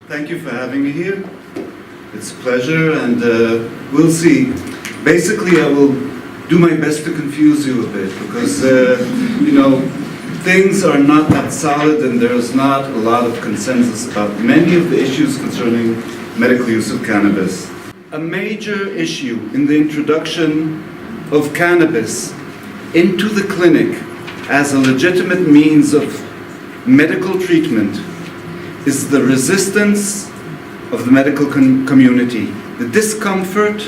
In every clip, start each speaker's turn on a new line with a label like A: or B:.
A: Thank you for having me here. It's a pleasure, and we'll see. Basically, I will do my best to confuse you a bit, because, things are not that solid, and there's not a lot of consensus about many of the issues concerning medical use of cannabis. A major issue in the introduction of cannabis into the clinic as a legitimate means of medical treatment is the resistance of the medical community, the discomfort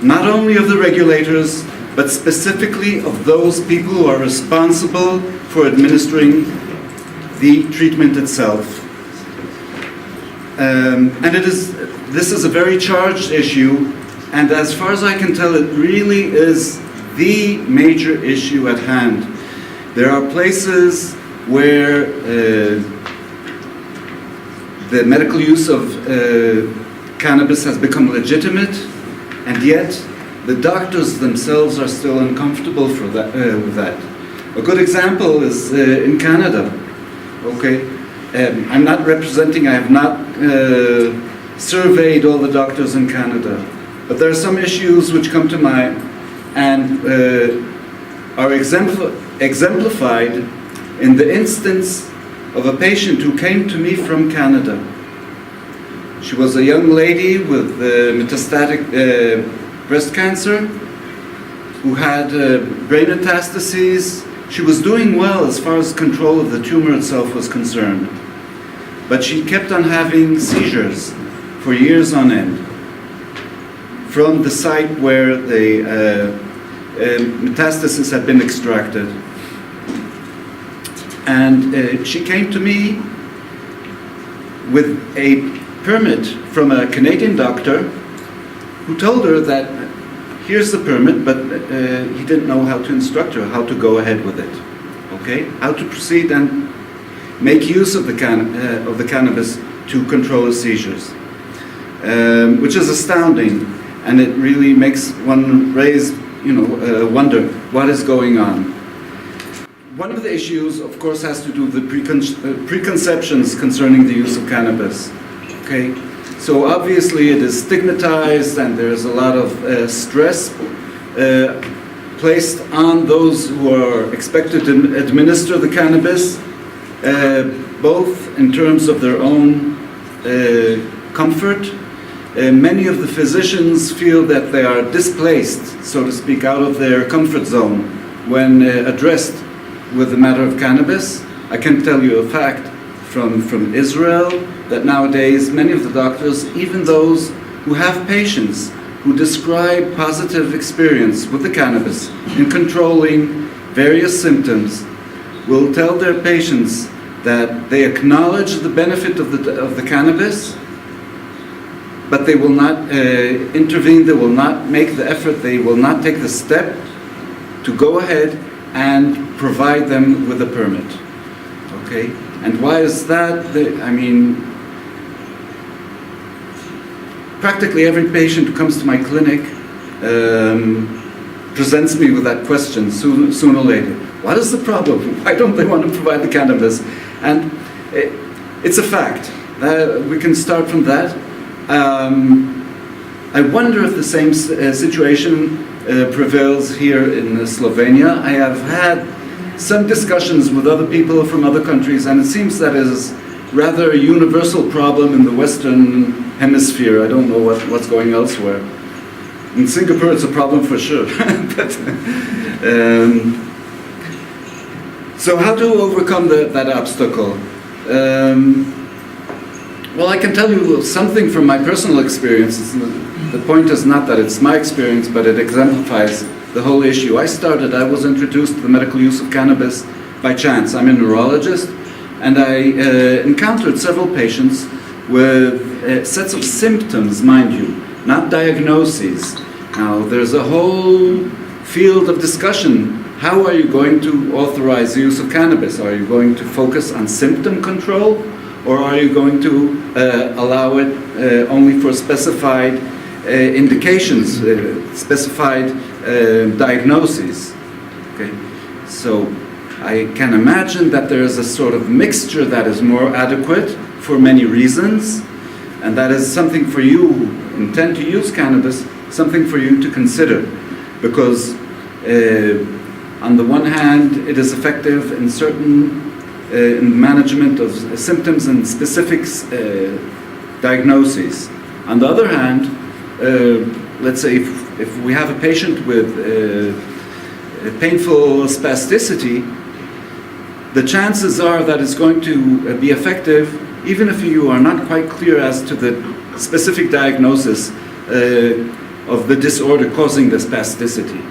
A: not only of the regulators, but specifically of those people who are responsible for administering the treatment itself. This is a very charged issue, and as far as I can tell, it really is the major issue at hand. There are places where the medical use of cannabis has become legitimate, and yet the doctors themselves are still uncomfortable with that. A good example is in Canada. Okay, I'm not representing, I have not surveyed all the doctors in Canada, but there are some issues which come to mind and are exemplified in the instance of a patient who came to me from Canada. She was a young lady with metastatic breast cancer who had brain metastases. She was doing well as far as control of the tumor itself was concerned, but she kept on having seizures for years on end from the site where the metastasis had been extracted. And she came to me with a permit from a Canadian doctor who told her that here's the permit, but he didn't know how to instruct her how to go ahead with it. Okay, how to proceed and make use of the cannabis to control the seizures, which is astounding, and it really makes one raise, wonder what is going on. One of the issues, of course, has to do with the preconceptions concerning the use of cannabis. Okay, so obviously it is stigmatized, and there's a lot of stress placed on those who are expected to administer the cannabis, both in terms of their own comfort. Many of the physicians feel that they are displaced, so to speak, out of their comfort zone when addressed with the matter of cannabis. I can tell you a fact from Israel that nowadays many of the doctors, even those who have patients who describe positive experience with the cannabis in controlling various symptoms, will tell their patients that they acknowledge the benefit of the cannabis, but they will not intervene, they will not make the effort, they will not take the step to go ahead and provide them with a permit. Okay, and why is that? Practically every patient who comes to my clinic presents me with that question sooner or later. What is the problem? Why don't they want to provide the cannabis? And it's a fact. We can start from that. I wonder if the same situation prevails here in Slovenia. I have had some discussions with other people from other countries, and it seems that is rather a universal problem in the Western Hemisphere. I don't know what's going elsewhere. In Singapore, it's a problem for sure. So how to overcome that obstacle? Well, I can tell you something from my personal experience. The point is not that it's my experience, but it exemplifies the whole issue. I was introduced to the medical use of cannabis by chance. I'm a neurologist, and I encountered several patients with sets of symptoms, mind you, not diagnoses. Now, there's a whole field of discussion. How are you going to authorize the use of cannabis? Are you going to focus on symptom control, or are you going to allow it only for specified indications, specified diagnoses? Okay, so I can imagine that there is a sort of mixture that is more adequate for many reasons, and that is something for you who intend to use cannabis, something for you to consider, because on the one hand, it is effective in certain in management of symptoms and specific diagnoses. On the other hand, let's say if we have a patient with painful spasticity, the chances are that it's going to be effective even if you are not quite clear as to the specific diagnosis of the disorder causing the spasticity.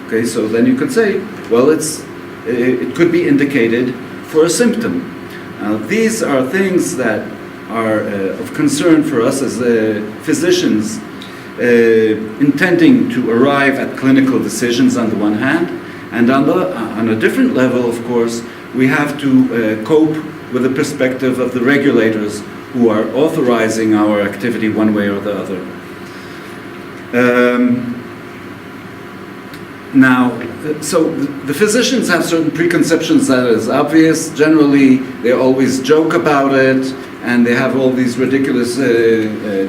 A: Okay, so then you could say, well, it could be indicated for a symptom. Now, these are things that are of concern for us as physicians intending to arrive at clinical decisions on the one hand, and on a different level, of course, we have to cope with the perspective of the regulators who are authorizing our activity one way or the other. Now, so the physicians have certain preconceptions, that is obvious. Generally, they always joke about it, and they have all these ridiculous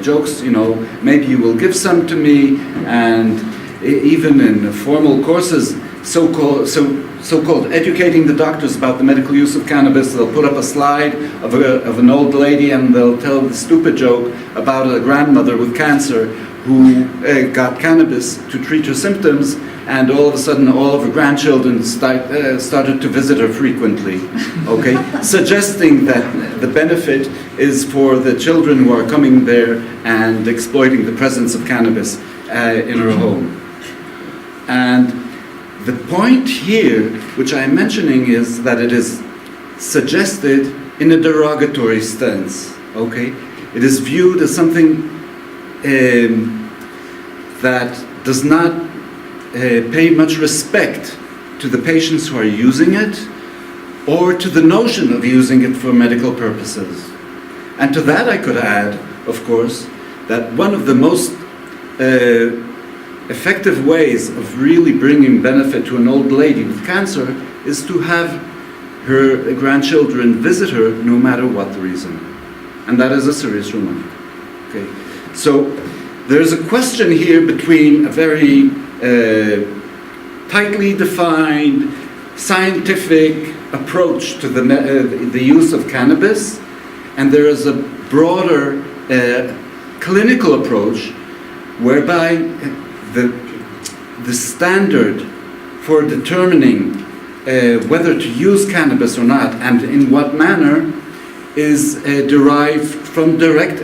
A: jokes, you know, maybe you will give some to me, and even in formal courses, so-called educating the doctors about the medical use of cannabis, they'll put up a slide of an old lady, and they'll tell the stupid joke about a grandmother with cancer who got cannabis to treat her symptoms, and all of a sudden all of her grandchildren started to visit her frequently, okay? Suggesting that the benefit is for the children who are coming there and exploiting the presence of cannabis in her home. And the point here, which I'm mentioning, is that it is suggested in a derogatory stance, okay? It is viewed as something that does not pay much respect to the patients who are using it, or to the notion of using it for medical purposes. And to that I could add, of course, that one of the most effective ways of really bringing benefit to an old lady with cancer is to have her grandchildren visit her no matter what the reason. And that is a serious remark. Okay. So there's a question here between a very tightly defined scientific approach to the use of cannabis, and there is a broader clinical approach whereby the standard for determining whether to use cannabis or not and in what manner is derived from direct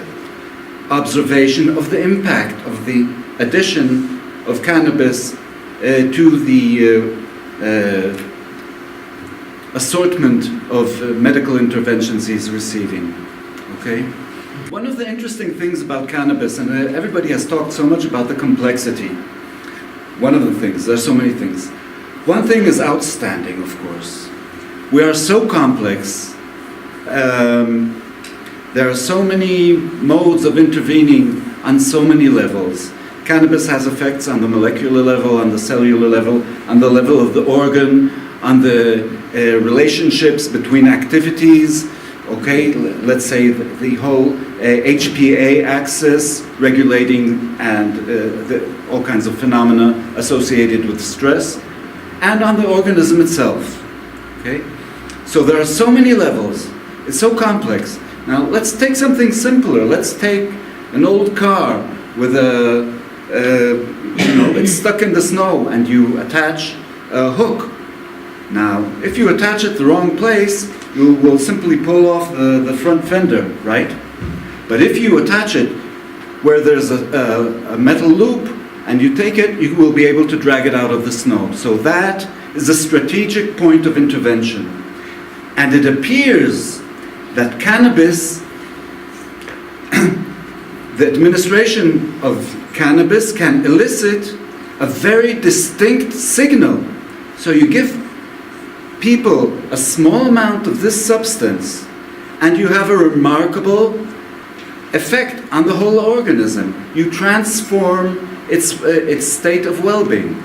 A: observation of the impact of the addition of cannabis to the assortment of medical interventions he's receiving. Okay? One of the interesting things about cannabis, and everybody has talked so much about the complexity. One of the things, there's so many things. One thing is outstanding, of course. We are so complex. There are so many modes of intervening on so many levels. Cannabis has effects on the molecular level, on the cellular level, on the level of the organ, on the relationships between activities. Okay, let's say the whole HPA axis regulating and all kinds of phenomena associated with stress, and on the organism itself. Okay, so there are so many levels. It's so complex. Now let's take something simpler. Let's take an old car with it's stuck in the snow, and you attach a hook. Now, if you attach it the wrong place, you will simply pull off the front fender, right? But if you attach it where there's a metal loop and you take it, you will be able to drag it out of the snow. So that is a strategic point of intervention. And it appears that cannabis, the administration of cannabis can elicit a very distinct signal. So you give people a small amount of this substance, and you have a remarkable effect on the whole organism. You transform its state of well-being.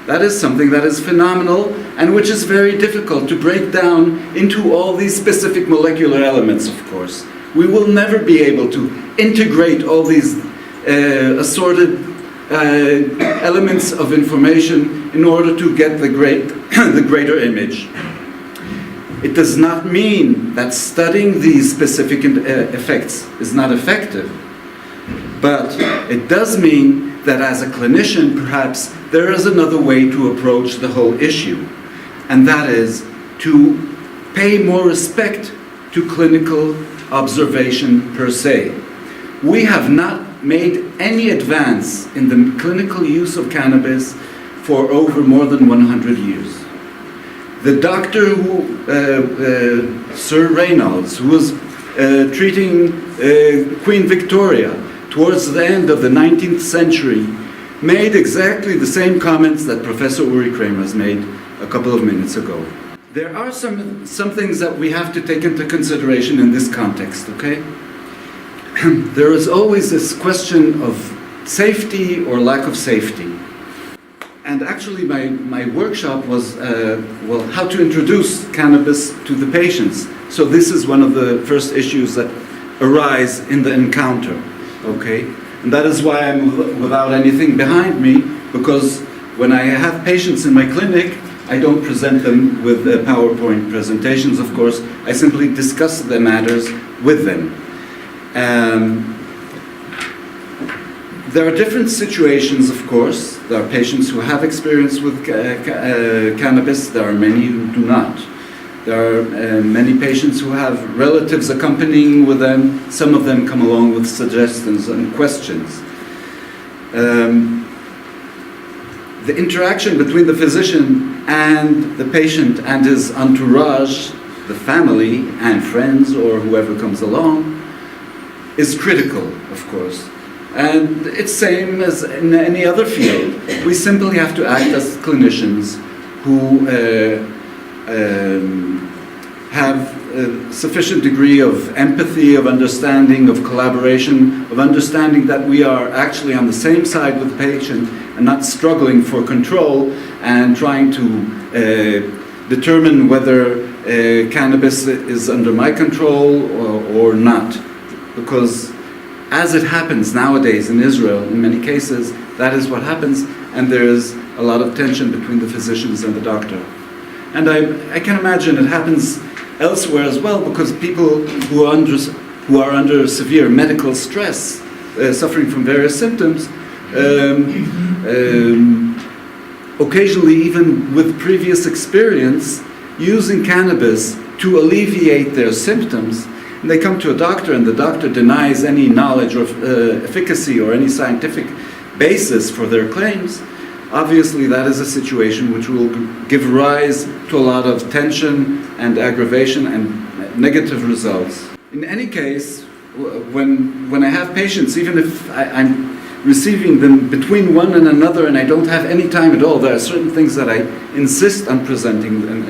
A: That is something that is phenomenal and which is very difficult to break down into all these specific molecular elements, of course. We will never be able to integrate all these assorted elements of information in order to get the greater image. It does not mean that studying these specific effects is not effective, but it does mean that as a clinician, perhaps, there is another way to approach the whole issue, and that is to pay more respect to clinical observation per se. We have not made any advance in the clinical use of cannabis for over more than 100 years. The doctor who, Sir Reynolds, who was treating Queen Victoria towards the end of the 19th century, made exactly the same comments that Professor Uri Kramer has made a couple of minutes ago. There are some things that we have to take into consideration in this context, okay? There is always this question of safety or lack of safety. And actually my workshop was, well, how to introduce cannabis to the patients. So this is one of the first issues that arise in the encounter, okay? And that is why I'm without anything behind me, because when I have patients in my clinic, I don't present them with PowerPoint presentations, of course. I simply discuss the matters with them. There are different situations, of course. There are patients who have experience with cannabis. There are many who do not. There are many patients who have relatives accompanying with them. Some of them come along with suggestions and questions. The interaction between the physician and the patient and his entourage, the family and friends or whoever comes along, is critical, of course. And it's same as in any other field. We simply have to act as clinicians who have a sufficient degree of empathy, of understanding, of collaboration, of understanding that we are actually on the same side with the patient and not struggling for control and trying to determine whether cannabis is under my control or not. Because as it happens nowadays in Israel, in many cases, that is what happens, and there is a lot of tension between the physicians and the doctor. And I can imagine it happens elsewhere as well, because people who are under severe medical stress, suffering from various symptoms, occasionally even with previous experience, using cannabis to alleviate their symptoms, and they come to a doctor and the doctor denies any knowledge of efficacy or any scientific basis for their claims. Obviously that is a situation which will give rise to a lot of tension and aggravation and negative results. In any case, when I have patients, even if I'm receiving them between one and another and I don't have any time at all, there are certain things that I insist on presenting and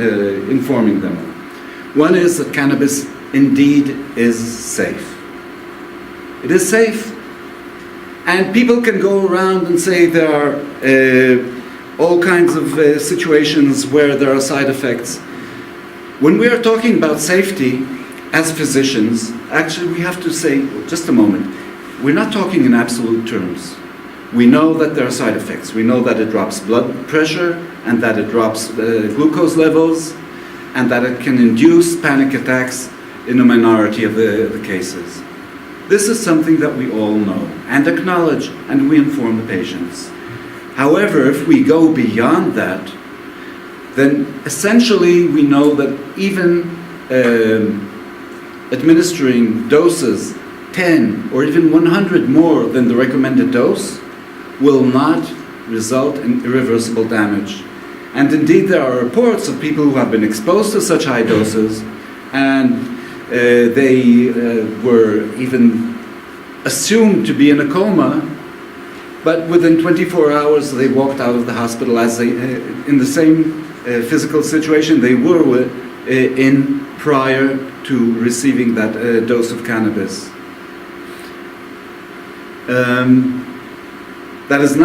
A: informing them. One is that cannabis indeed is safe. It is safe. And people can go around and say there are all kinds of situations where there are side effects. When we are talking about safety as physicians, actually we have to say, just a moment, we're not talking in absolute terms. We know that there are side effects. We know that it drops blood pressure and that it drops glucose levels and that it can induce panic attacks in a minority of the cases. This is something that we all know and acknowledge, and we inform the patients. However, if we go beyond that, then essentially we know that even administering doses 10 or even 100 more than the recommended dose will not result in irreversible damage. And indeed there are reports of people who have been exposed to such high doses and they were even assumed to be in a coma, but within 24 hours they walked out of the hospital as they, in the same physical situation they were in prior to receiving that That is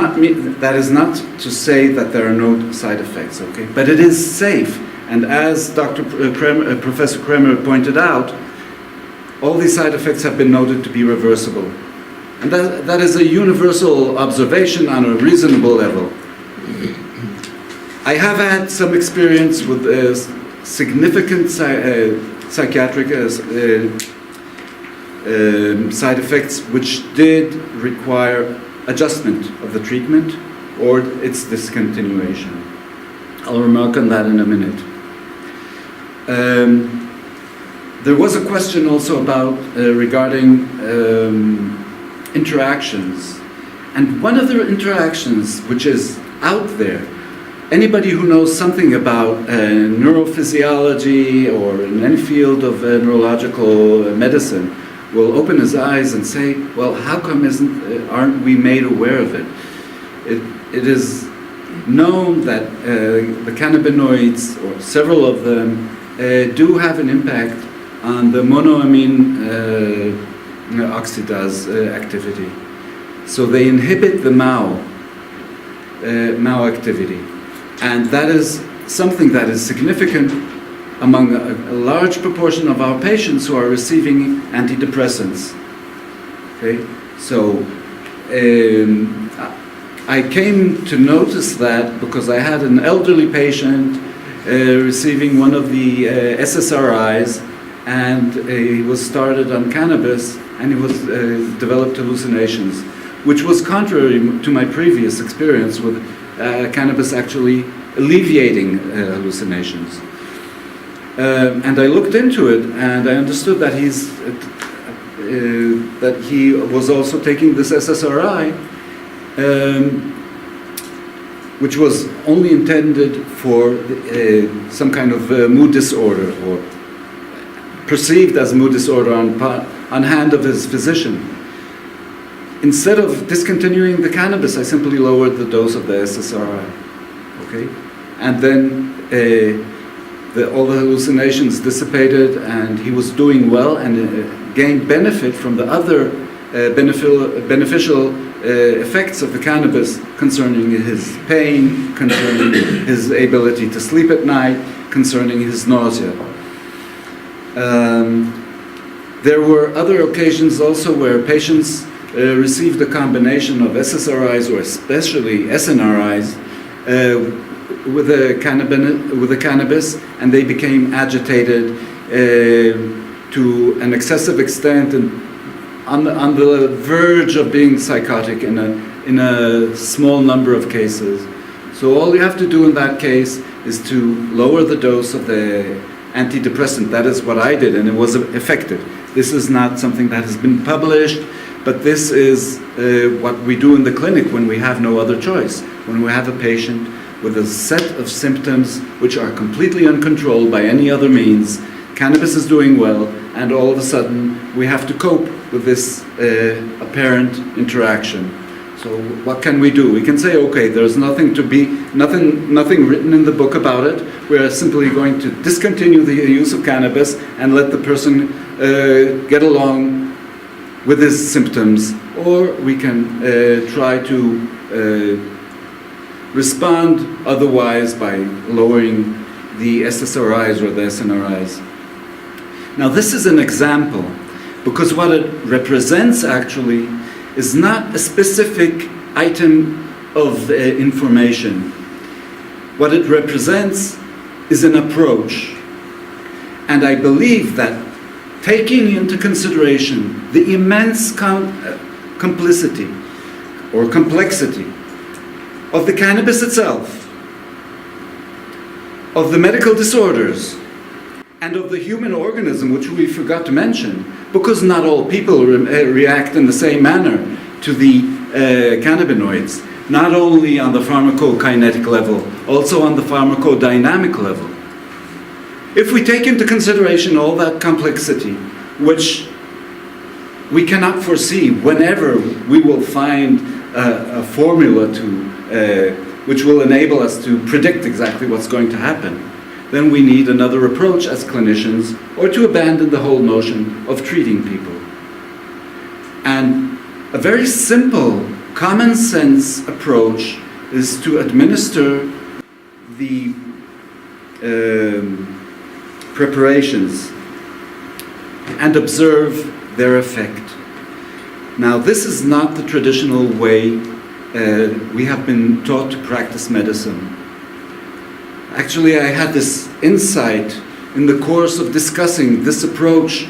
A: not to say that there are no side effects, okay? But it is safe, and as Professor Kremer pointed out, all these side effects have been noted to be reversible. And that is a universal observation on a reasonable level. I have had some experience with significant psychiatric side effects which did require adjustment of the treatment or its discontinuation. I'll remark on that in a minute. There was a question also about regarding interactions. And one of the interactions which is out there, anybody who knows something about neurophysiology or in any field of neurological medicine will open his eyes and say, well, how come aren't we made aware of it? It is known that the cannabinoids, or several of them, do have an impact on the monoamine oxidase activity. So they inhibit the MAO activity. And that is something that is significant among a large proportion of our patients who are receiving antidepressants. Okay, so I came to notice that because I had an elderly patient receiving one of the SSRIs, and he was started on cannabis, and he was developed hallucinations, which was contrary to my previous experience with cannabis actually alleviating hallucinations. And I looked into it, and I understood that he was also taking this SSRI, which was only intended for some kind of mood disorder, or perceived as mood disorder on hand of his physician. Instead of discontinuing the cannabis, I simply lowered the dose of the SSRI. Okay, and then all the hallucinations dissipated, and he was doing well and gained benefit from the other beneficial effects of the cannabis concerning his pain, concerning his ability to sleep at night, concerning his nausea. There were other occasions also where patients received a combination of SSRIs, or especially SNRIs, with the cannabis, and they became agitated to an excessive extent and on the verge of being psychotic in a small number of cases. So all you have to do in that case is to lower the dose of the antidepressant. That is what I did, and it was effective. This is not something that has been published, but this is what we do in the clinic when we have no other choice. When we have a patient with a set of symptoms which are completely uncontrolled by any other means, cannabis is doing well, and all of a sudden we have to cope with this apparent interaction. So what can we do? We can say, okay, there's nothing written in the book about it. We are simply going to discontinue the use of cannabis and let the person get along with his symptoms, or we can try to respond otherwise by lowering the SSRIs or the SNRIs. Now this is an example, because what it represents actually is not a specific item of information. What it represents is an approach. And I believe that taking into consideration the immense complicity or complexity of the cannabis itself, of the medical disorders, and of the human organism, which we forgot to mention, because not all people react in the same manner to the cannabinoids, not only on the pharmacokinetic level, also on the pharmacodynamic level. If we take into consideration all that complexity, which we cannot foresee whenever we will find a formula which will enable us to predict exactly what's going to happen, then we need another approach as clinicians, or to abandon the whole notion of treating people. And a very simple common sense approach is to administer the preparations and observe their effect. Now, this is not the traditional way we have been taught to practice medicine. Actually, I had this insight in the course of discussing this approach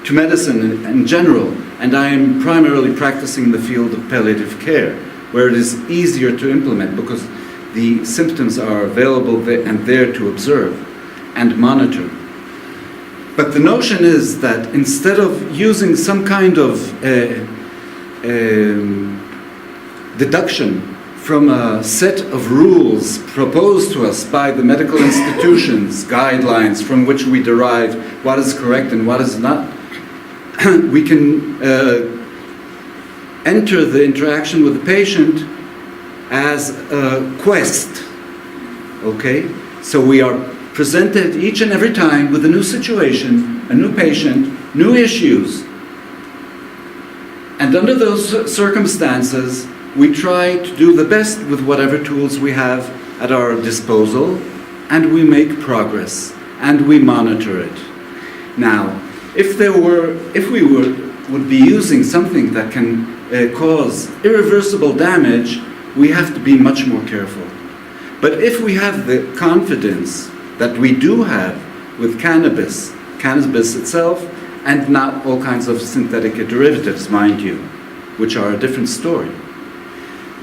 A: to medicine in general, and I am primarily practicing in the field of palliative care, where it is easier to implement because the symptoms are available and there to observe and monitor. But the notion is that instead of using some kind of deduction from a set of rules proposed to us by the medical institutions, guidelines from which we derive what is correct and what is not, we can enter the interaction with the patient as a quest, okay? So we are presented each and every time with a new situation, a new patient, new issues. And under those circumstances, we try to do the best with whatever tools we have at our disposal, and we make progress, and we monitor it. Now, if we would be using something that can cause irreversible damage, we have to be much more careful. But if we have the confidence that we do have with cannabis itself, and not all kinds of synthetic derivatives, mind you, which are a different story.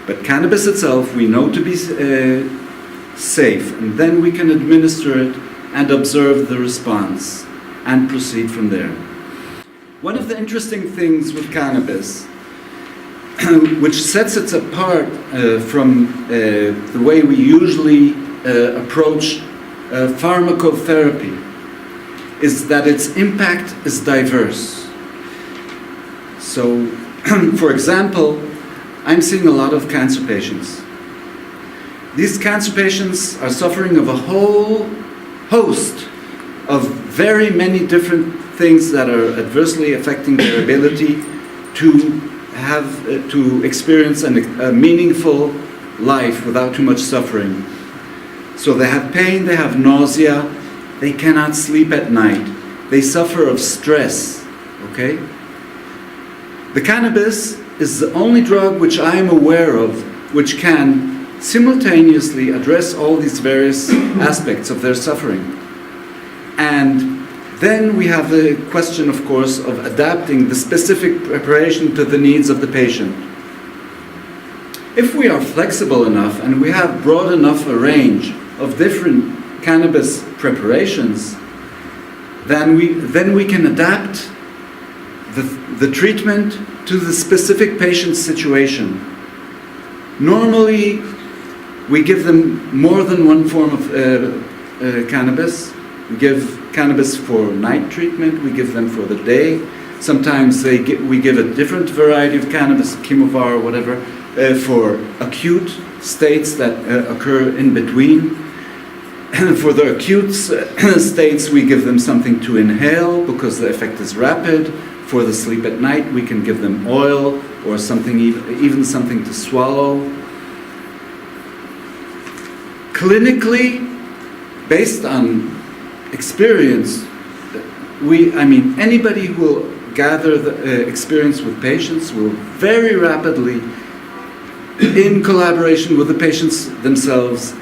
A: But cannabis itself, we know to be safe, and then we can administer it and observe the response and proceed from there. One of the interesting things with cannabis, which sets it apart from the way we usually approach pharmacotherapy, is that its impact is diverse. So, for example, I'm seeing a lot of cancer patients. These cancer patients are suffering of a whole host of very many different things that are adversely affecting their ability to experience a meaningful life without too much suffering. So they have pain, they have nausea, they cannot sleep at night, they suffer of stress, okay? The cannabis is the only drug which I am aware of which can simultaneously address all these various aspects of their suffering. And then we have the question, of course, of adapting the specific preparation to the needs of the patient. If we are flexible enough and we have broad enough a range of different cannabis preparations, then we can adapt the treatment to the specific patient's situation. Normally, we give them more than one form of cannabis. We give cannabis for night treatment, we give them for the day. Sometimes we give a different variety of cannabis, chemovar or whatever, for acute states that occur in between. For the acute states, we give them something to inhale because the effect is rapid. For the sleep at night, we can give them oil or something, even something to swallow. Clinically, based on experience, anybody who will gather the experience with patients will very rapidly, in collaboration with the patients themselves,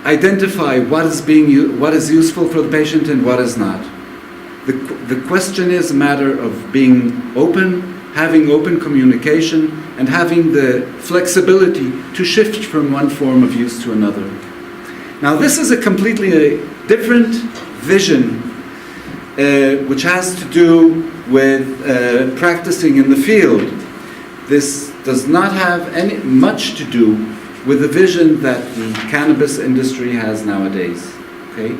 A: identify what is useful for the patient and what is not. The question is a matter of being open, having open communication, and having the flexibility to shift from one form of use to another. Now, this is a completely different vision, which has to do with practicing in the field. This does not have much to do with the vision that the cannabis industry has nowadays. Okay?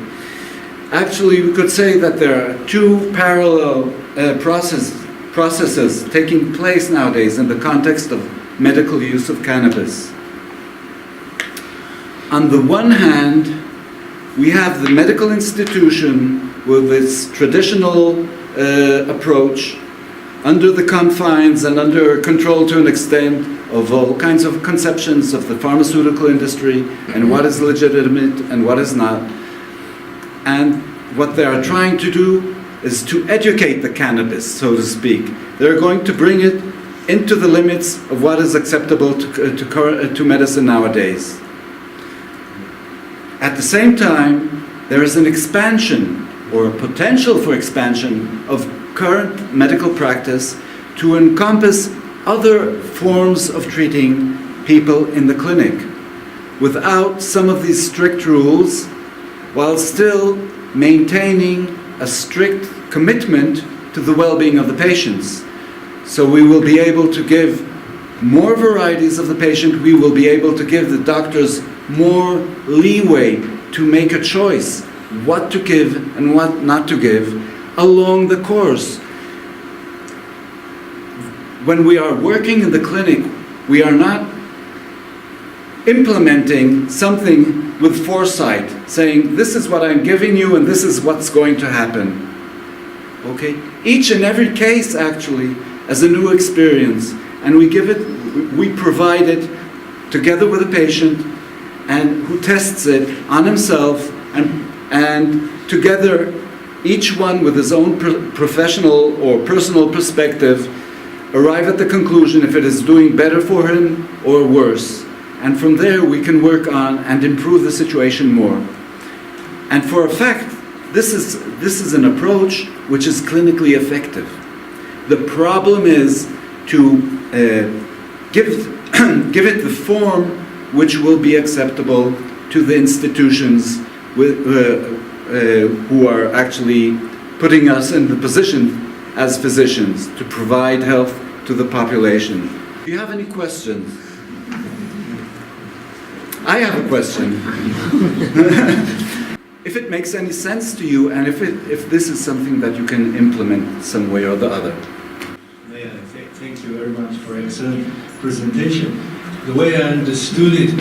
A: Actually, we could say that there are two parallel processes taking place nowadays in the context of medical use of cannabis. On the one hand, we have the medical institution with its traditional approach under the confines and under control to an extent of all kinds of conceptions of the pharmaceutical industry and what is legitimate and what is not. And what they are trying to do is to educate the cannabis, so to speak. They're going to bring it into the limits of what is acceptable to medicine nowadays. At the same time, there is an expansion or a potential for expansion of current medical practice to encompass other forms of treating people in the clinic without some of these strict rules, while still maintaining a strict commitment to the well-being of the patients. So we will be able to give more varieties of the patient, we will be able to give the doctors more leeway to make a choice what to give and what not to give along the course. When we are working in the clinic, we are not implementing something with foresight, saying this is what I'm giving you and this is what's going to happen. Okay? Each and every case actually as a new experience, and we provide it together with a patient and who tests it on himself, and together each one with his own professional or personal perspective arrive at the conclusion if it is doing better for him or worse. And from there we can work on and improve the situation more. And for a fact, this is an approach which is clinically effective. The problem is to give it the form which will be acceptable to the institutions who are actually putting us in the position as physicians to provide health to the population. Do you have any questions? I have a question. If it makes any sense to you, and if this is something that you can implement some way or the other.
B: Yeah, thank you very much for excellent presentation. The way I understood it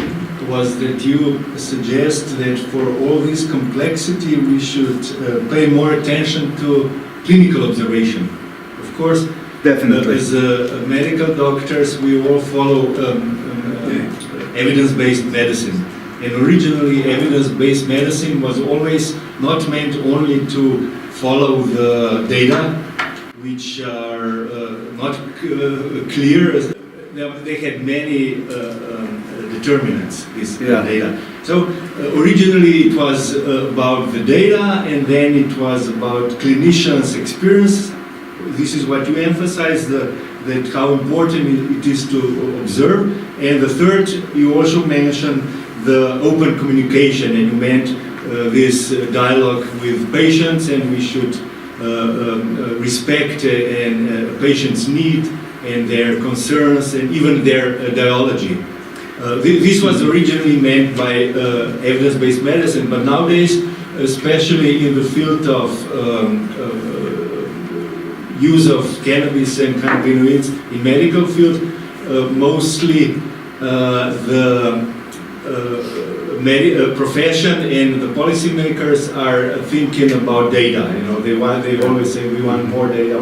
B: was that you suggest that for all this complexity we should pay more attention to clinical observation. Of course,
A: definitely.
B: As medical doctors, we all follow evidence-based medicine. And originally, evidence-based medicine was always not meant only to follow the data, which are not clear. They had many determinants, this data. So originally it was about the data, and then it was about clinicians' experience. This is what you emphasize, that how important it is to observe. And the third, you also mentioned the open communication, and you meant this dialogue with patients, and we should respect patients' need and their concerns and even their ideology. This was originally meant by evidence-based medicine, but nowadays, especially in the field of use of cannabis and cannabinoids in medical field, mostly the profession and the policymakers are thinking about data. You know, they always say we want more data,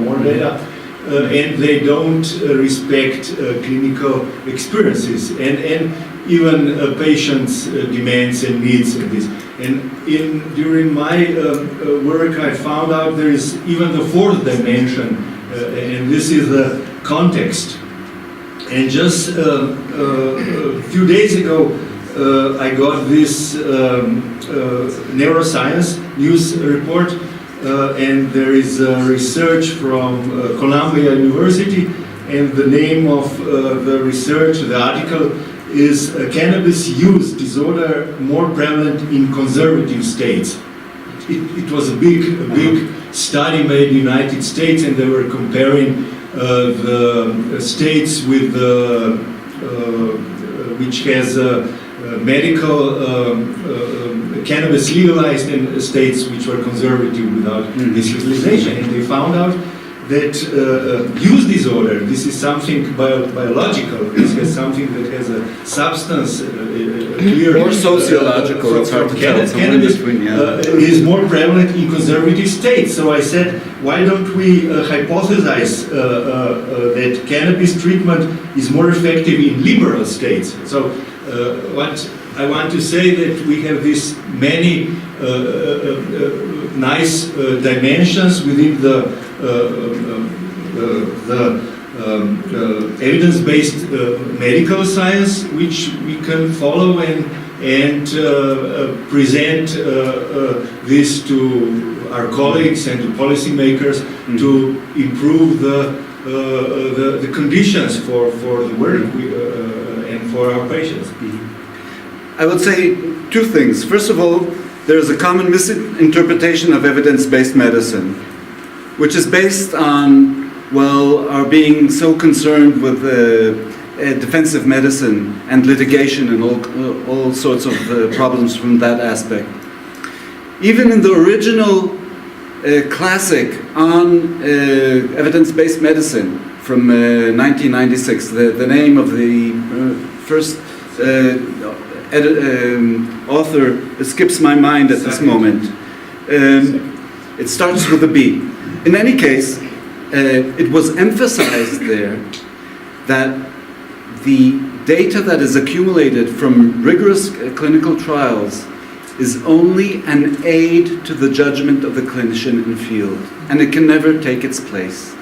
B: and they don't respect clinical experiences and even patients' demands and needs in this. And during my work, I found out there is even the fourth dimension, and this is the context. And just a few days ago, I got this neuroscience news report, and there is research from Columbia University, and the name of the research, the article, is cannabis use disorder more prevalent in conservative states. It was a big study made in the United States, and they were comparing the states with which has medical cannabis legalized and states which were conservative without this legalization. And they found out that use disorder, this is something biological, this is something that has a substance, clear...
A: Or sociological, it's hard to tell.
B: Cannabis is more prevalent in conservative states. So I said, why don't we hypothesize that cannabis treatment is more effective in liberal states? So what I want to say that we have these many nice dimensions within the evidence-based medical science, which we can follow and present this to our colleagues and to policymakers to improve the conditions for the work and for our patients.
A: I would say two things. First of all, there is a common misinterpretation of evidence-based medicine, which is based on, well, our being so concerned with defensive medicine and litigation and all sorts of problems from that aspect. Even in the original classic on evidence-based medicine from 1996, the name of the first author escapes my mind at this moment. It starts with a B. In any case, it was emphasized there that the data that is accumulated from rigorous clinical trials is only an aid to the judgment of the clinician in field, and it can never take its place.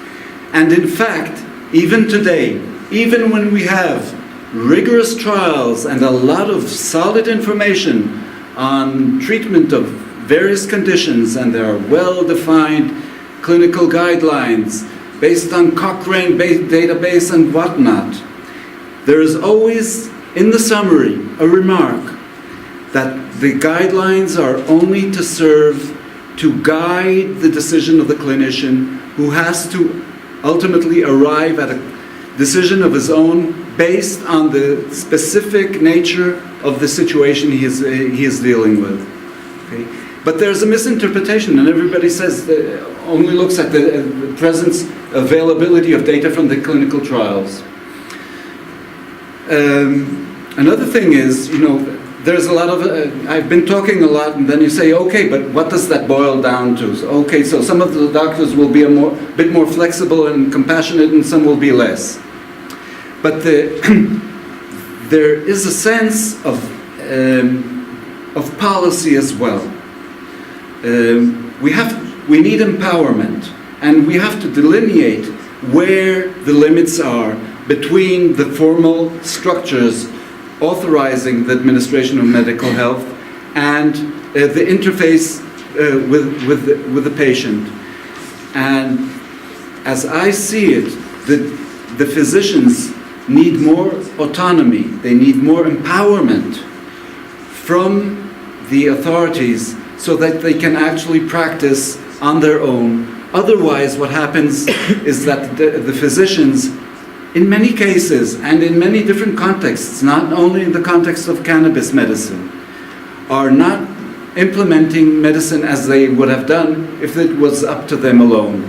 A: And in fact, even today, even when we have rigorous trials and a lot of solid information on treatment of various conditions, and there are well-defined clinical guidelines based on Cochrane database and whatnot, there is always in the summary a remark that the guidelines are only to serve to guide the decision of the clinician, who has to ultimately arrive at a decision of his own based on the specific nature of the situation he is dealing with. Okay? But there's a misinterpretation, and everybody says only looks at the presence availability of data from the clinical trials. Another thing is, there's a lot of, I've been talking a lot, and then you say, okay, but what does that boil down to? So, okay, so some of the doctors will be bit more flexible and compassionate, and some will be less. But there is a sense of policy as well. We need empowerment, and we have to delineate where the limits are between the formal structures authorizing the administration of medical health and the interface with the patient. And as I see it, the physicians need more autonomy, they need more empowerment from the authorities so that they can actually practice on their own. Otherwise, what happens is that the physicians, in many cases and in many different contexts, not only in the context of cannabis medicine, are not implementing medicine as they would have done if it was up to them alone.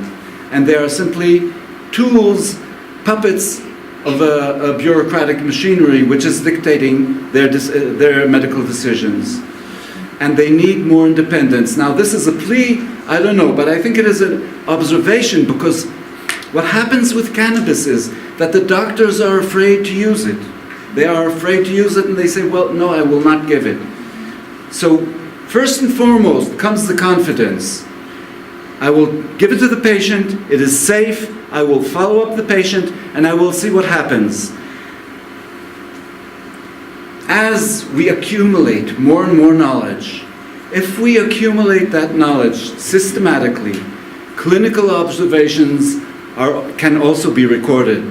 A: And they are simply tools, puppets of a bureaucratic machinery which is dictating their medical decisions. And they need more independence. Now, this is a plea, I don't know, but I think it is an observation, because what happens with cannabis is that the doctors are afraid to use it. They are afraid to use it, and they say, well, no, I will not give it. So, first and foremost comes the confidence. I will give it to the patient, it is safe, I will follow up the patient, and I will see what happens. As we accumulate more and more knowledge, if we accumulate that knowledge systematically, clinical observations can also be recorded,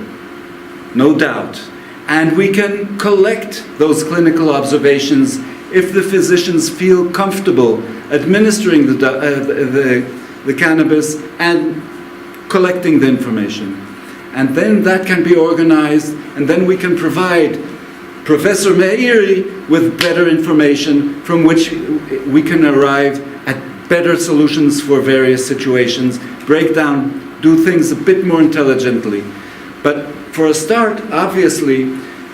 A: no doubt. And we can collect those clinical observations if the physicians feel comfortable administering the cannabis and collecting the information. And then that can be organized, and then we can provide Professor Meiri with better information from which we can arrive at better solutions for various situations, break down do things a bit more intelligently. But for a start, obviously,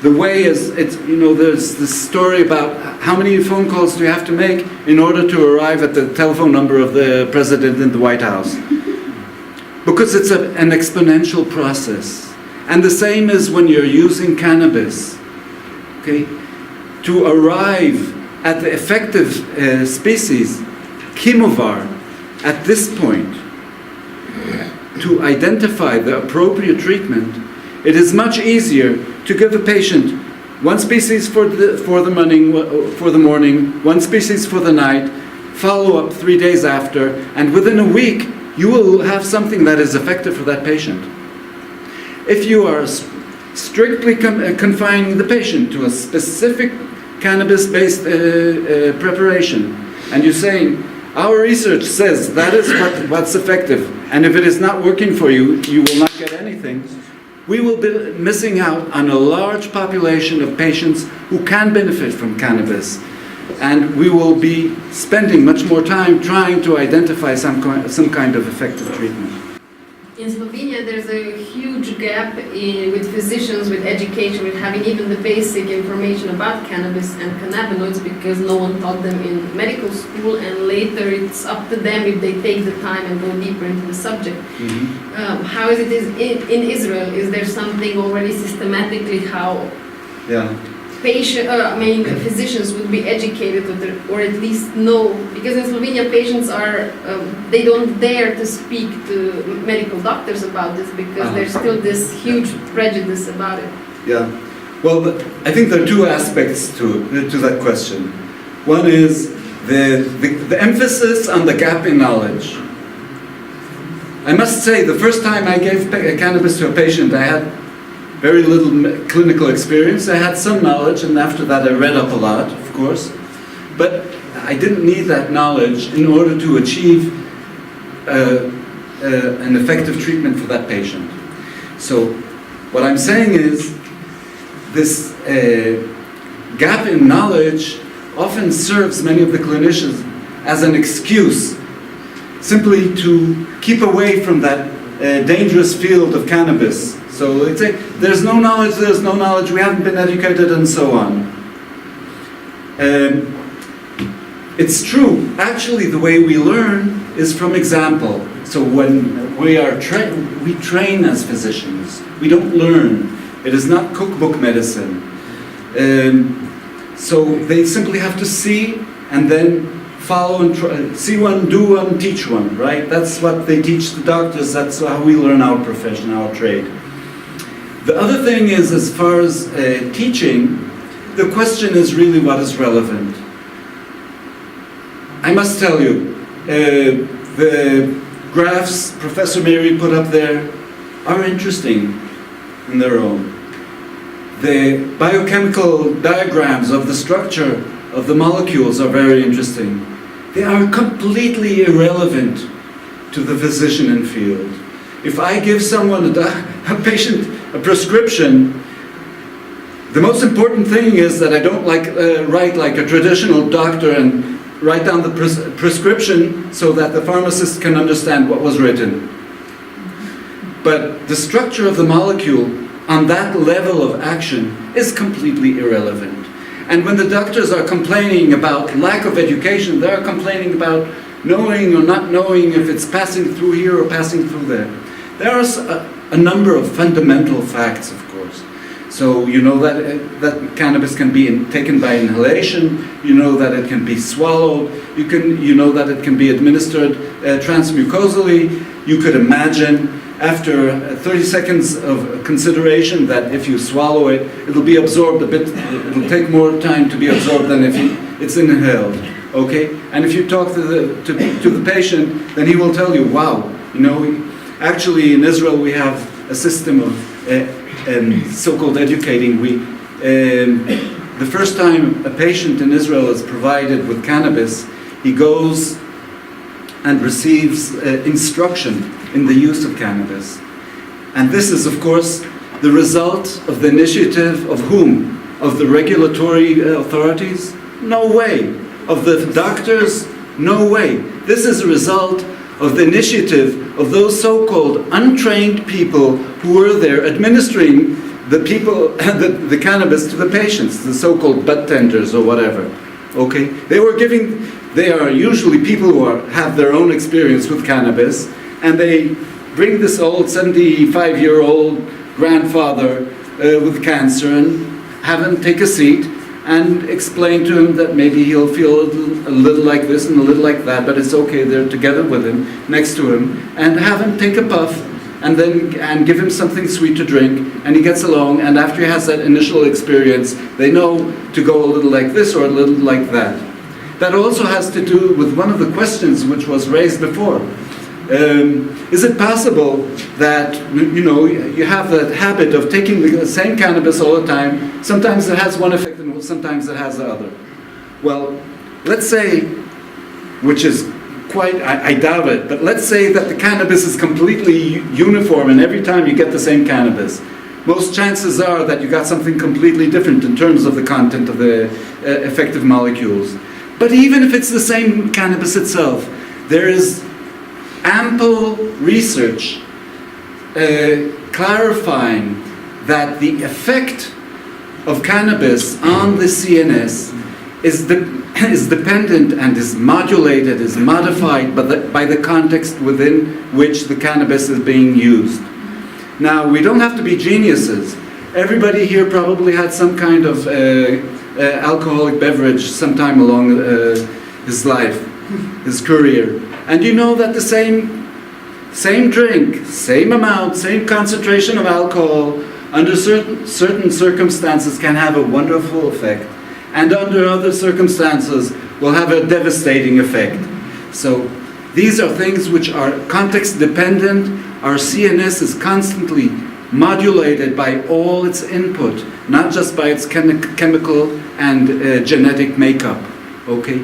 A: the way is, there's this story about how many phone calls do you have to make in order to arrive at the telephone number of the president in the White House. Because it's an exponential process. And the same is when you're using cannabis. Okay? To arrive at the effective species, chemovar, at this point, to identify the appropriate treatment, it is much easier to give a patient one species for the morning, one species for the night, follow up 3 days after, and within a week, you will have something that is effective for that patient. If you are strictly confining the patient to a specific cannabis-based preparation, and you're saying, our research says that is what's effective, and if it is not working for you, you will not get anything, we will be missing out on a large population of patients who can benefit from cannabis. And we will be spending much more time trying to identify some kind of effective treatment.
C: In Slovenia, there's a huge gap with physicians, with education, with having even the basic information about cannabis and cannabinoids, because no one taught them in medical school, and later it's up to them if they take the time and go deeper into the subject. Mm-hmm. How is it in Israel? Is there something already systematically how physicians would be educated or at least know, because in Slovenia patients are, they don't dare to speak to medical doctors about this because there's still this huge prejudice about it.
A: Yeah, well, I think there are two aspects to that question. One is the emphasis on the gap in knowledge. I must say, the first time I gave cannabis to a patient, I had very little clinical experience. I had some knowledge, and after that I read up a lot, of course. But I didn't need that knowledge in order to achieve an effective treatment for that patient. So what I'm saying is, this gap in knowledge often serves many of the clinicians as an excuse simply to keep away from that dangerous field of cannabis. So they say, there's no knowledge, we haven't been educated, and so on. It's true. Actually, the way we learn is from example. So when we train as physicians. We don't learn. It is not cookbook medicine. So they simply have to see and then follow and try, see one, do one, teach one, right? That's what they teach the doctors. That's how we learn our profession, our trade. The other thing is, as far as teaching, the question is really what is relevant. I must tell you, the graphs Professor Mary put up there are interesting in their own. The biochemical diagrams of the structure of the molecules are very interesting. They are completely irrelevant to the physician in field. If I give someone, a patient, a prescription, the most important thing is that I don't write like a traditional doctor and write down the prescription so that the pharmacist can understand what was written. But the structure of the molecule on that level of action is completely irrelevant. And when the doctors are complaining about lack of education, they're complaining about knowing or not knowing if it's passing through here or passing through there. There are a number of fundamental facts, of course. So you know that cannabis can be taken by inhalation, you know that it can be swallowed, you know that it can be administered transmucosally. You could imagine after 30 seconds of consideration that if you swallow it, it'll be absorbed a bit, it'll take more time to be absorbed than if it's inhaled, okay? And if you talk to the patient, then he will tell you, wow, you know, actually in Israel we have a system of so-called educating. The first time a patient in Israel is provided with cannabis, he goes and receives instruction in the use of cannabis. And this is, of course, the result of the initiative of whom? Of the regulatory authorities? No way. Of the doctors? No way. This is a result of the initiative of those so-called untrained people who were there administering the people, the cannabis to the patients, the so-called bud tenders or whatever. Okay, they are usually people who have their own experience with cannabis, and they bring this old 75-year-old grandfather with cancer and have him take a seat and explain to him that maybe he'll feel a little like this and a little like that, but it's okay, they're together with him, next to him, and have him take a puff and give him something sweet to drink, and he gets along, and after he has that initial experience, they know to go a little like this or a little like that. That also has to do with one of the questions which was raised before. Is it possible that, you have that habit of taking the same cannabis all the time? Sometimes it has one effect and sometimes it has the other. Well, let's say, which is quite, I doubt it, but let's say that the cannabis is completely uniform and every time you get the same cannabis. Most chances are that you got something completely different in terms of the content of the effective molecules. But even if it's the same cannabis itself, there is ample research clarifying that the effect of cannabis on the CNS is dependent and is modulated, is modified by the context within which the cannabis is being used. Now, we don't have to be geniuses. Everybody here probably had some kind of alcoholic beverage sometime along his life, his career. And you know that the same drink, same amount, same concentration of alcohol, under certain circumstances can have a wonderful effect, and under other circumstances will have a devastating effect. So these are things which are context dependent. Our CNS is constantly modulated by all its input, not just by its chemical and genetic makeup. Okay,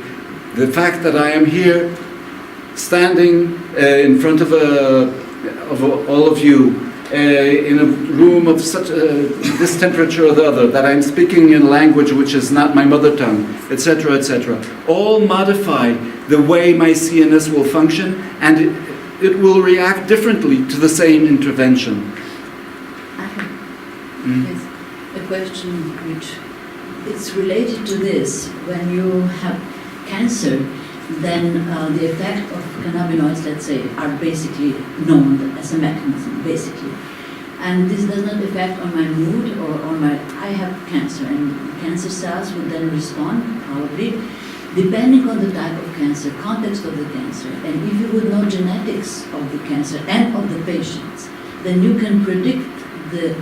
A: the fact that I am here standing in front of all of you in a room of such this temperature or the other, that I'm speaking in a language which is not my mother tongue, etc., etc., all modify the way my CNS will function, and it will react differently to the same intervention.
D: I have a question which it's related to this. When you have cancer, then the effect of cannabinoids, let's say, are basically known as a mechanism, basically. And this does not affect on my mood or on my, I have cancer, and cancer cells will then respond, probably, depending on the type of cancer, context of the cancer. And if you would know genetics of the cancer and of the patients, then you can predict the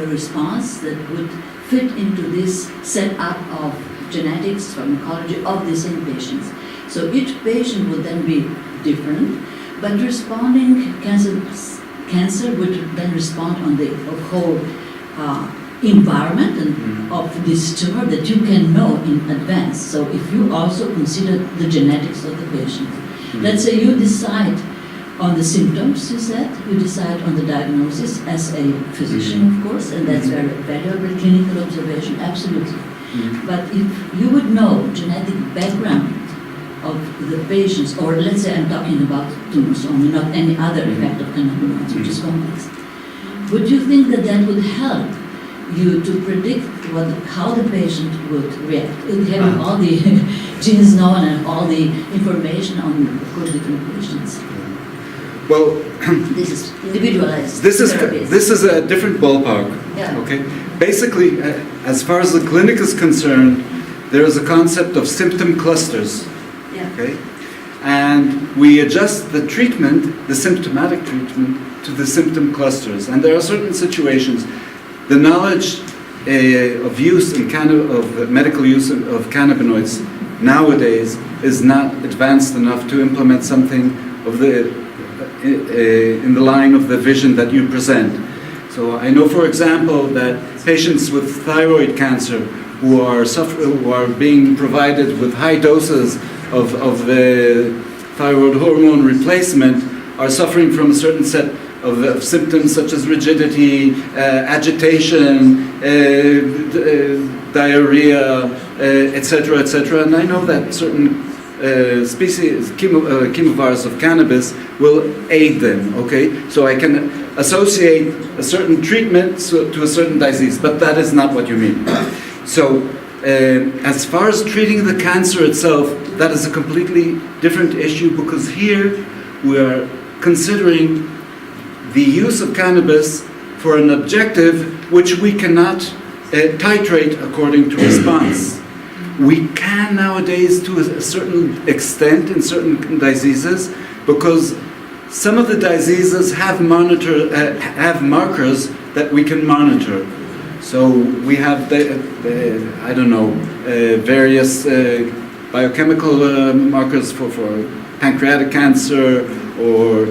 D: response that would fit into this setup of genetics, pharmacology of the same patients. So each patient would then be different, but responding cancer would then respond on the whole environment and of this tumor that you can know in advance. So if you also consider the genetics of the patient, let's say you decide on the symptoms, you said, you decide on the diagnosis as a physician, of course, and that's very valuable clinical observation, absolutely. But if you would know genetic background of the patients, or let's say I'm talking about tumors only, not any other effect of cannabinoids, which is complex, would you think that that would help you to predict how the patient would react, having all the genes known and all the information on, of course, different patients?
A: Well,
D: this is individualized.
A: This is a different ballpark.
D: Yeah.
A: Okay. Basically, as far as the clinic is concerned, there is a concept of symptom clusters.
D: Yeah.
A: Okay, and we adjust the treatment, the symptomatic treatment, to the symptom clusters. And there are certain situations. The knowledge of use of medical use of cannabinoids nowadays is not advanced enough to implement something of in the line of the vision that you present. So I know, for example, that patients with thyroid cancer who are being provided with high doses of the thyroid hormone replacement are suffering from a certain set of symptoms such as rigidity, agitation, diarrhea, etc., etc. And I know that certain species, chemovirus of cannabis will aid them, okay? So I can associate a certain treatment to a certain disease, but that is not what you mean. So as far as treating the cancer itself, that is a completely different issue, because here we are considering the use of cannabis for an objective which we cannot titrate according to response. We can nowadays, to a certain extent, in certain diseases, because some of the diseases have markers that we can monitor. So we have I don't know, various biochemical markers for pancreatic cancer or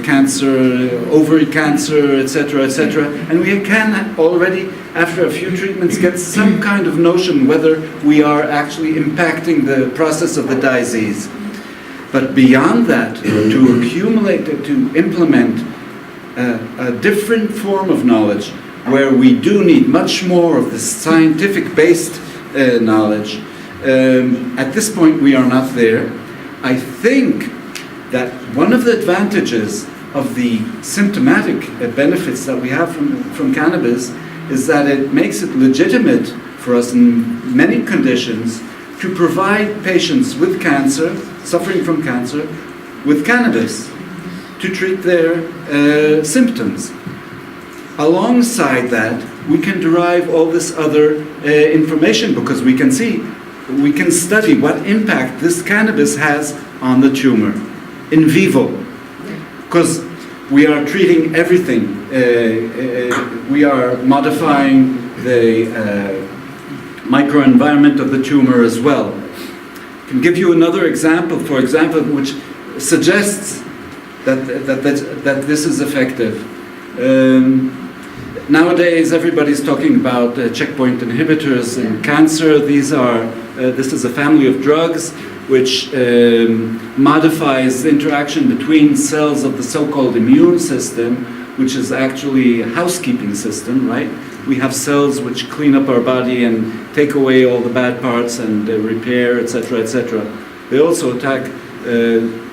A: cancer, ovary cancer, etc., etc. And we can already, after a few treatments, get some kind of notion whether we are actually impacting the process of the disease. But beyond that, to accumulate, to implement a different form of knowledge, where we do need much more of the scientific-based knowledge, at this point we are not there. I think that one of the advantages of the symptomatic benefits that we have from cannabis is that it makes it legitimate for us in many conditions to provide patients with cancer, suffering from cancer, with cannabis to treat their symptoms. Alongside that, we can derive all this other information, because we can study what impact this cannabis has on the tumor in vivo, because we are treating everything. We are modifying the microenvironment of the tumor as well. I can give you another example, for example, which suggests that this is effective. Nowadays, everybody's talking about checkpoint inhibitors in cancer. This is a family of drugs which modifies the interaction between cells of the so-called immune system, which is actually a housekeeping system, right? We have cells which clean up our body and take away all the bad parts and repair, etc., etc. They also attack,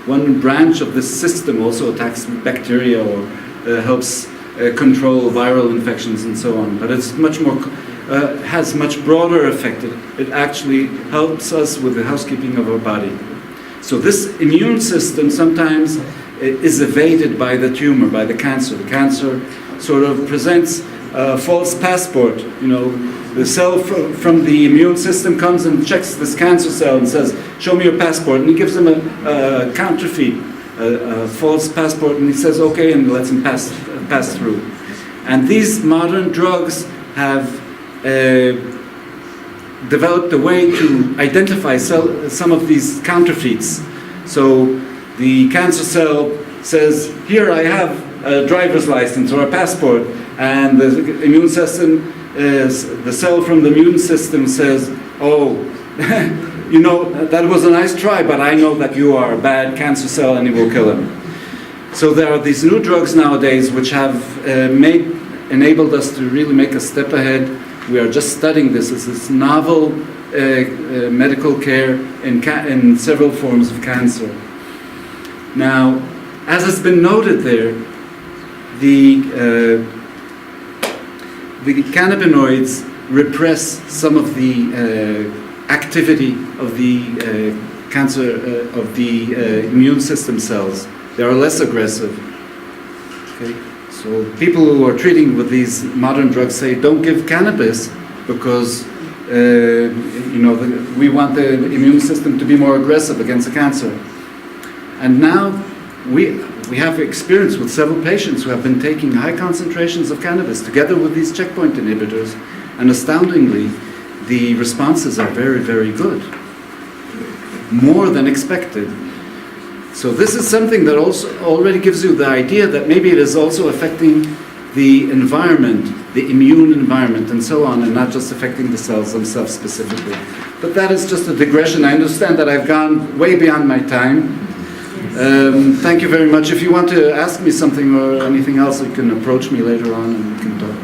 A: one branch of this system also attacks bacteria or helps control viral infections and so on. But it's much more, has much broader effect. It actually helps us with the housekeeping of our body. So this immune system sometimes is evaded by the tumor, by the cancer. The cancer sort of presents a false passport. You know, the cell from the immune system comes and checks this cancer cell and says, "Show me your passport," and he gives them a counterfeit, a false passport, and he says, "Okay," and lets him pass through. And these modern drugs have developed a way to identify some of these counterfeits. So the cancer cell says, "Here I have a driver's license or a passport," and the immune system, the cell from the immune system says, "Oh, you know, that was a nice try, but I know that you are a bad cancer cell," and it will kill him. So there are these new drugs nowadays which have enabled us to really make a step ahead. We are just studying this as this novel medical care in several forms of cancer. Now, as has been noted there, the cannabinoids repress some of the activity of the cancer of the immune system cells. They are less aggressive. Okay? So people who are treating with these modern drugs say, "Don't give cannabis because we want the immune system to be more aggressive against the cancer." And now we have experience with several patients who have been taking high concentrations of cannabis together with these checkpoint inhibitors, and astoundingly, the responses are very, very good, more than expected. So this is something that also already gives you the idea that maybe it is also affecting the environment, the immune environment and so on, and not just affecting the cells themselves specifically. But that is just a digression. I understand that I've gone way beyond my time. Thank you very much. If you want to ask me something or anything else, you can approach me later on and we can talk.